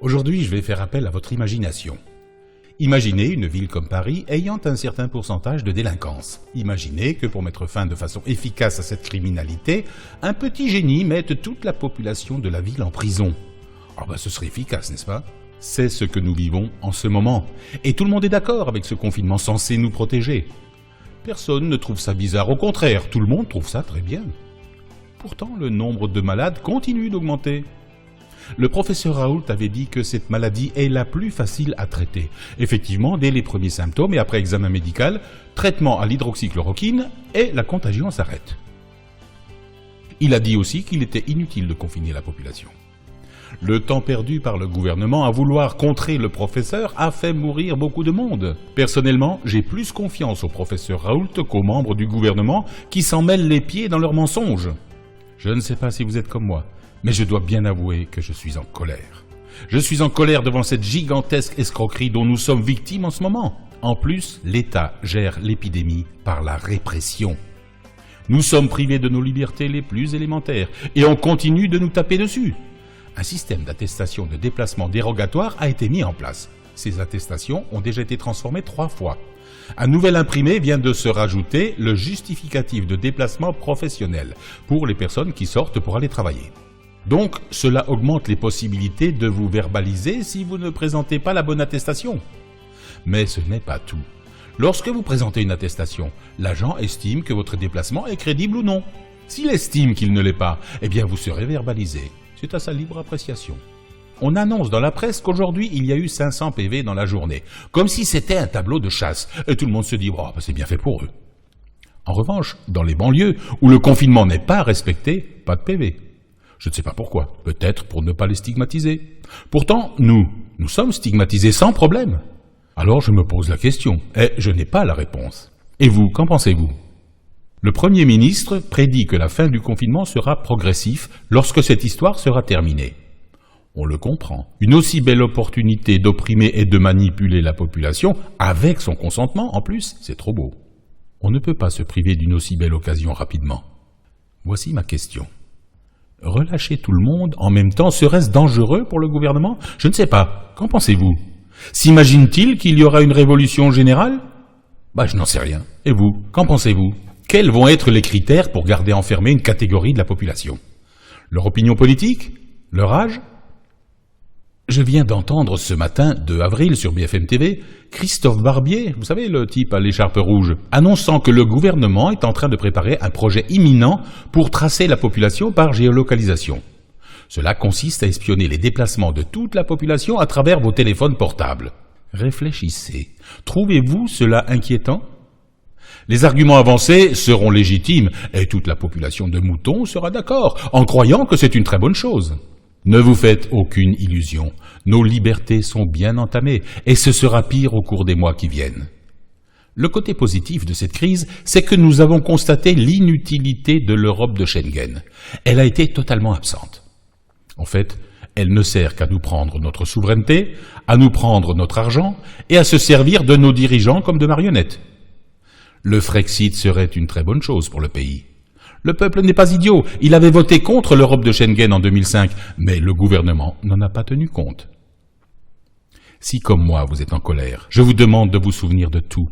Aujourd'hui, je vais faire appel à votre imagination. Imaginez une ville comme Paris ayant un certain pourcentage de délinquance. Imaginez que pour mettre fin de façon efficace à cette criminalité, un petit génie mette toute la population de la ville en prison. Ce serait efficace, n'est-ce pas? C'est ce que nous vivons en ce moment. Et tout le monde est d'accord avec ce confinement censé nous protéger. Personne ne trouve ça bizarre, au contraire, tout le monde trouve ça très bien. Pourtant, le nombre de malades continue d'augmenter. Le professeur Raoult avait dit que cette maladie est la plus facile à traiter. Effectivement, dès les premiers symptômes et après examen médical, traitement à l'hydroxychloroquine et la contagion s'arrête. Il a dit aussi qu'il était inutile de confiner la population. Le temps perdu par le gouvernement à vouloir contrer le professeur a fait mourir beaucoup de monde. Personnellement, j'ai plus confiance au professeur Raoult qu'aux membres du gouvernement qui s'en mêlent les pieds dans leurs mensonges. Je ne sais pas si vous êtes comme moi, mais je dois bien avouer que je suis en colère. Je suis en colère devant cette gigantesque escroquerie dont nous sommes victimes en ce moment. En plus, l'État gère l'épidémie par la répression. Nous sommes privés de nos libertés les plus élémentaires et on continue de nous taper dessus. Un système d'attestation de déplacement dérogatoire a été mis en place. Ces attestations ont déjà été transformées 3 fois. Un nouvel imprimé vient de se rajouter, le justificatif de déplacement professionnel, pour les personnes qui sortent pour aller travailler. Donc, cela augmente les possibilités de vous verbaliser si vous ne présentez pas la bonne attestation. Mais ce n'est pas tout. Lorsque vous présentez une attestation, l'agent estime que votre déplacement est crédible ou non. S'il estime qu'il ne l'est pas, vous serez verbalisé. C'est à sa libre appréciation. On annonce dans la presse qu'aujourd'hui, il y a eu 500 PV dans la journée, comme si c'était un tableau de chasse. Et tout le monde se dit « c'est bien fait pour eux ». En revanche, dans les banlieues, où le confinement n'est pas respecté, pas de PV. Je ne sais pas pourquoi, peut-être pour ne pas les stigmatiser. Pourtant, nous sommes stigmatisés sans problème. Alors je me pose la question, et je n'ai pas la réponse. Et vous, qu'en pensez-vous? Le Premier ministre prédit que la fin du confinement sera progressif lorsque cette histoire sera terminée. On le comprend. Une aussi belle opportunité d'opprimer et de manipuler la population, avec son consentement en plus, c'est trop beau. On ne peut pas se priver d'une aussi belle occasion rapidement. Voici ma question. Relâcher tout le monde en même temps, serait-ce dangereux pour le gouvernement? Je ne sais pas. Qu'en pensez-vous? S'imagine-t-il qu'il y aura une révolution générale? Je n'en sais rien. Et vous, qu'en pensez-vous? Quels vont être les critères pour garder enfermée une catégorie de la population? Leur opinion politique? Leur âge? Je viens d'entendre ce matin, 2 avril, sur BFM TV, Christophe Barbier, vous savez, le type à l'écharpe rouge, annonçant que le gouvernement est en train de préparer un projet imminent pour tracer la population par géolocalisation. Cela consiste à espionner les déplacements de toute la population à travers vos téléphones portables. Réfléchissez. Trouvez-vous cela inquiétant? Les arguments avancés seront légitimes et toute la population de moutons sera d'accord, en croyant que c'est une très bonne chose. Ne vous faites aucune illusion, nos libertés sont bien entamées et ce sera pire au cours des mois qui viennent. Le côté positif de cette crise, c'est que nous avons constaté l'inutilité de l'Europe de Schengen. Elle a été totalement absente. En fait, elle ne sert qu'à nous prendre notre souveraineté, à nous prendre notre argent et à se servir de nos dirigeants comme de marionnettes. Le Frexit serait une très bonne chose pour le pays. Le peuple n'est pas idiot, il avait voté contre l'Europe de Schengen en 2005, mais le gouvernement n'en a pas tenu compte. Si comme moi vous êtes en colère, je vous demande de vous souvenir de tout.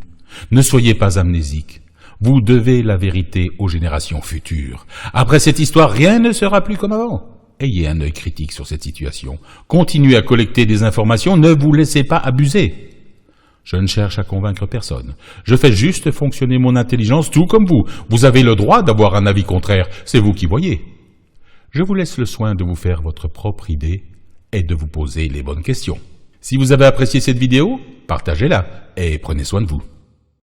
Ne soyez pas amnésique. Vous devez la vérité aux générations futures. Après cette histoire, rien ne sera plus comme avant. Ayez un œil critique sur cette situation. Continuez à collecter des informations, ne vous laissez pas abuser. Je ne cherche à convaincre personne. Je fais juste fonctionner mon intelligence tout comme vous. Vous avez le droit d'avoir un avis contraire, c'est vous qui voyez. Je vous laisse le soin de vous faire votre propre idée et de vous poser les bonnes questions. Si vous avez apprécié cette vidéo, partagez-la et prenez soin de vous.